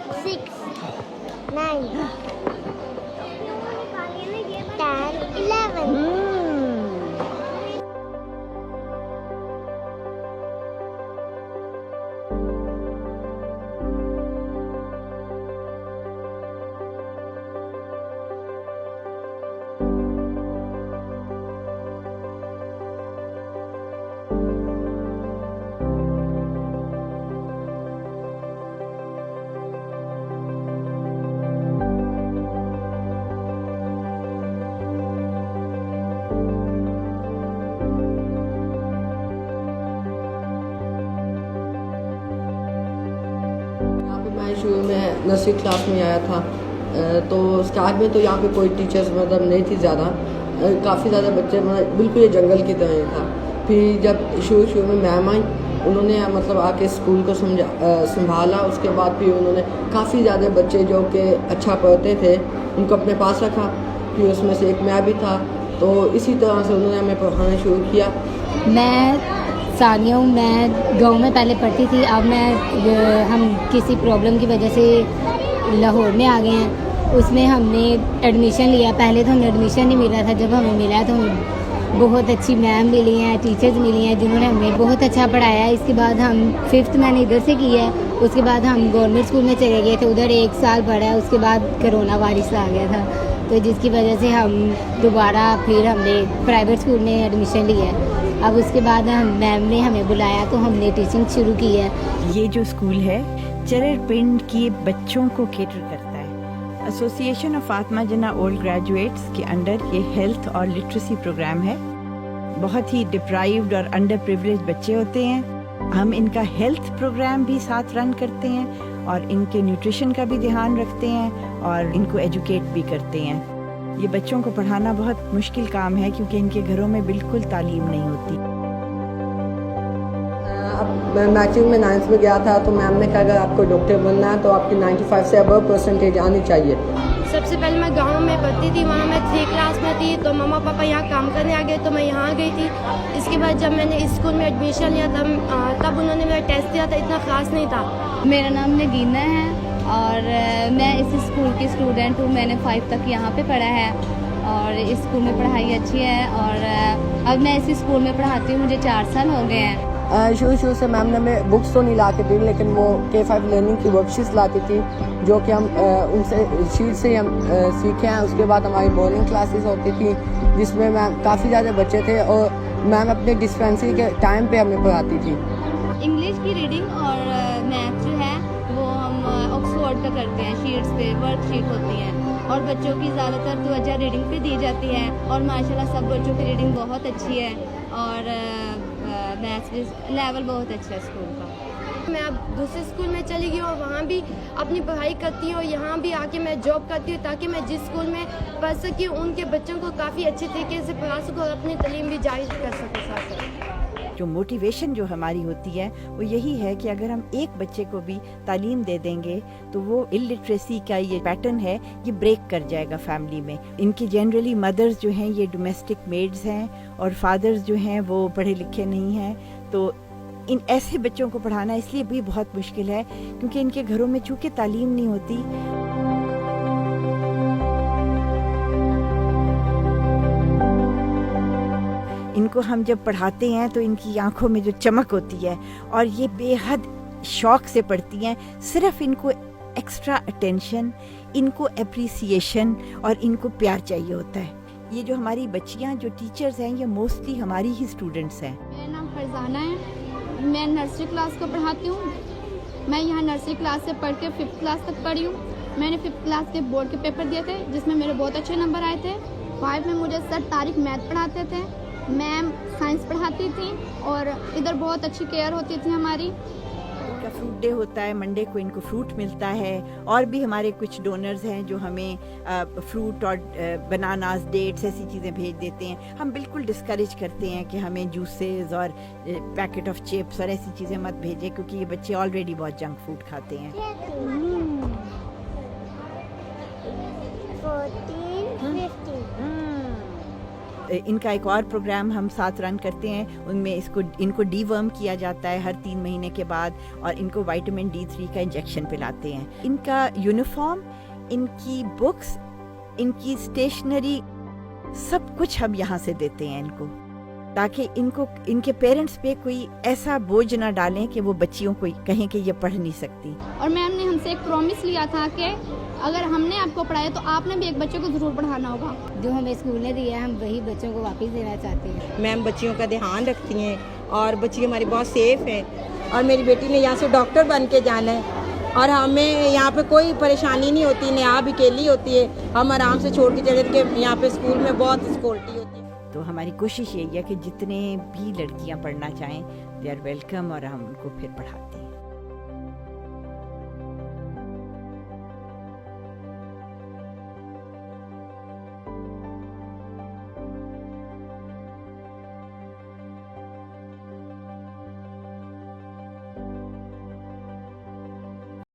6, 9, 10, 11. मैं शुरू में नर्सरी क्लास में आया था तो स्टार्ट में तो यहाँ पे कोई टीचर्स मतलब नहीं थी ज़्यादा, काफ़ी ज़्यादा बच्चे मतलब बिल्कुल ये जंगल की तरह था। फिर जब शुरू में मैम आई, उन्होंने मतलब आके स्कूल को संभाला। उसके बाद फिर उन्होंने काफ़ी ज़्यादा बच्चे जो कि अच्छा पढ़ते थे उनको अपने पास रखा। फिर उसमें से एक मैं भी था, तो इसी तरह से उन्होंने हमें पढ़ाना शुरू किया। मैं सानिया हूँ। मैं गांव में पहले पढ़ती थी। अब हम किसी प्रॉब्लम की वजह से लाहौर में आ गए हैं। उसमें हमने एडमिशन लिया। पहले तो हमें एडमिशन नहीं मिला था। जब हमें मिला तो हमें बहुत अच्छी मैम मिली हैं, टीचर्स मिली हैं जिन्होंने हमें बहुत अच्छा पढ़ाया है। इसके बाद हम 5th मैंने इधर से की है। उसके बाद हम गवर्नमेंट स्कूल में चले गए थे, उधर 1 साल पढ़ा है। उसके बाद कोरोना वायरस आ गया था, तो जिसकी वजह से हम दोबारा फिर हमने प्राइवेट स्कूल में एडमिशन लिया है। अब उसके बाद मैम ने हमें बुलाया तो हमने टीचिंग शुरू की है। ये जो स्कूल है चरर पिंड के बच्चों को केटर करता है। Association of Fatima Jinnah old graduates के अंडर ये हेल्थ और लिटरेसी प्रोग्राम है। बहुत ही डिप्राइव्ड और अंडर प्रिविलेज बच्चे होते हैं। हम इनका हेल्थ प्रोग्राम भी साथ रन करते हैं और इनके न्यूट्रिशन का भी ध्यान रखते हैं और इनको एजुकेट भी करते हैं। ये बच्चों को पढ़ाना बहुत मुश्किल काम है क्योंकि इनके घरों में बिल्कुल तालीम नहीं होती। अब मैं मैट्रिक में 9th में गया था तो मैम ने कहा अगर आपको डॉक्टर बनना है तो आपकी 95 से अबव परसेंटेज आनी चाहिए। सबसे पहले मैं गांव में पढ़ती थी, वहाँ मैं 3 क्लास में थी तो मम्मा पापा यहाँ काम करने आ गए तो मैं यहाँ गई थी। इसके बाद जब मैंने इस स्कूल में एडमिशन लिया तब उन्होंने मेरा टेस्ट दिया था, इतना ख़ास नहीं था। मेरा नाम नगीना है और मैं इस स्कूल की स्टूडेंट हूँ। मैंने 5 तक यहाँ पे पढ़ा है और इस स्कूल में पढ़ाई अच्छी है और अब मैं इस स्कूल में पढ़ाती हूँ। मुझे 4 साल हो गए हैं। शुरू से मैम ने हमें बुक्स तो नहीं ला के दी, लेकिन वो K5 लर्निंग की वर्कशीट्स लाती थी जो कि हम उनसे शीट से हम सीखे हैं। उसके बाद हमारी मॉर्निंग क्लासेस होती थी जिसमें मैम काफ़ी ज़्यादा बच्चे थे और मैम अपने डिस्पेंसरी के टाइम पे हमें पढ़ाती थी। इंग्लिश की रीडिंग और मैथ जो है वो हम ऑक्सफोर्ड पे करते हैं। शीट्स पे वर्कशीट होती हैं और बच्चों की ज़्यादातर तवज्जो रीडिंग पे दी जाती है और माशाल्लाह सब बच्चों की रीडिंग बहुत अच्छी है और मैथ्स लेवल बहुत अच्छा है स्कूल का। मैं अब दूसरे स्कूल में चली गई और वहाँ भी अपनी पढ़ाई करती हूँ। यहाँ भी आके मैं जॉब करती हूँ ताकि मैं जिस स्कूल में पढ़ सकी उनके बच्चों को काफ़ी अच्छे तरीके से पढ़ा सकूँ और अपनी तालीम भी जारी कर सकूँ साथ साथ। जो मोटिवेशन जो हमारी होती है वो यही है कि अगर हम एक बच्चे को भी तालीम दे देंगे तो वो इलिटरेसी का ये पैटर्न है ये ब्रेक कर जाएगा फैमिली में। इनकी जनरली मदर्स जो हैं ये डोमेस्टिक मेड्स हैं और फादर्स जो हैं वो पढ़े लिखे नहीं हैं। तो इन ऐसे बच्चों को पढ़ाना इसलिए भी बहुत मुश्किल है क्योंकि इनके घरों में चूंकि तालीम नहीं होती। इनको हम जब पढ़ाते हैं तो इनकी आंखों में जो चमक होती है और ये बेहद शौक से पढ़ती हैं। सिर्फ इनको एक्स्ट्रा अटेंशन, इनको अप्रिसिएशन और इनको प्यार चाहिए होता है। ये जो हमारी बच्चियां जो टीचर्स हैं ये मोस्टली हमारी ही स्टूडेंट्स हैं। मेरा नाम फरजाना है। मैं नर्सरी क्लास को पढ़ाती हूँ। मैं यहाँ नर्सरी क्लास से पढ़ के 5th क्लास तक पढ़ी हूँ। मैंने 5th क्लास के बोर्ड के पेपर दिए थे जिसमें मेरे बहुत अच्छे नंबर आए थे। 5 में मुझे सर तारिक मैथ पढ़ाते थे, मैम साइंस पढ़ाती थी और इधर बहुत अच्छी केयर होती थी हमारी। इनका फ्रूट डे होता है, मंडे को इनको फ्रूट मिलता है और भी हमारे कुछ डोनर्स हैं जो हमें फ्रूट और बनानास, डेट्स ऐसी चीज़ें भेज देते हैं। हम बिल्कुल डिस्करेज करते हैं कि हमें जूसेस और पैकेट ऑफ चिप्स और ऐसी चीज़ें मत भेजें क्योंकि ये बच्चे ऑलरेडी बहुत जंक फूड खाते हैं। 14, 15. इनका एक और प्रोग्राम हम साथ रन करते हैं, उनमें इनको डीवर्म किया जाता है हर 3 महीने के बाद, और इनको विटामिन D3 का इंजेक्शन पिलाते हैं। इनका यूनिफॉर्म, इनकी बुक्स, इनकी स्टेशनरी, सब कुछ हम यहाँ से देते हैं इनको, ताकि इनके पेरेंट्स पे कोई ऐसा बोझ ना डालें कि वो बच्चियों को कहें कि ये पढ़ नहीं सकती। और मैम ने हमसे एक प्रॉमिस लिया था कि अगर हमने आपको पढ़ाया तो आपने भी एक बच्चे को ज़रूर पढ़ाना होगा। जो हमें स्कूल ने दिया है हम वही बच्चों को वापस देना चाहते हैं। मैम बच्चियों का ध्यान रखती हैं और बच्ची हमारी बहुत सेफ है, और मेरी बेटी ने यहाँ से डॉक्टर बन के जाना है, और हमें यहाँ पे कोई परेशानी नहीं होती, ना भी अकेली होती है, हम आराम से छोड़ के चले के यहाँ पे स्कूल में बहुत सिक्योरिटी होती है। तो हमारी कोशिश यही है कि जितने भी लड़कियां पढ़ना चाहें दे आर वेलकम, और हम उनको फिर पढ़ाते हैं।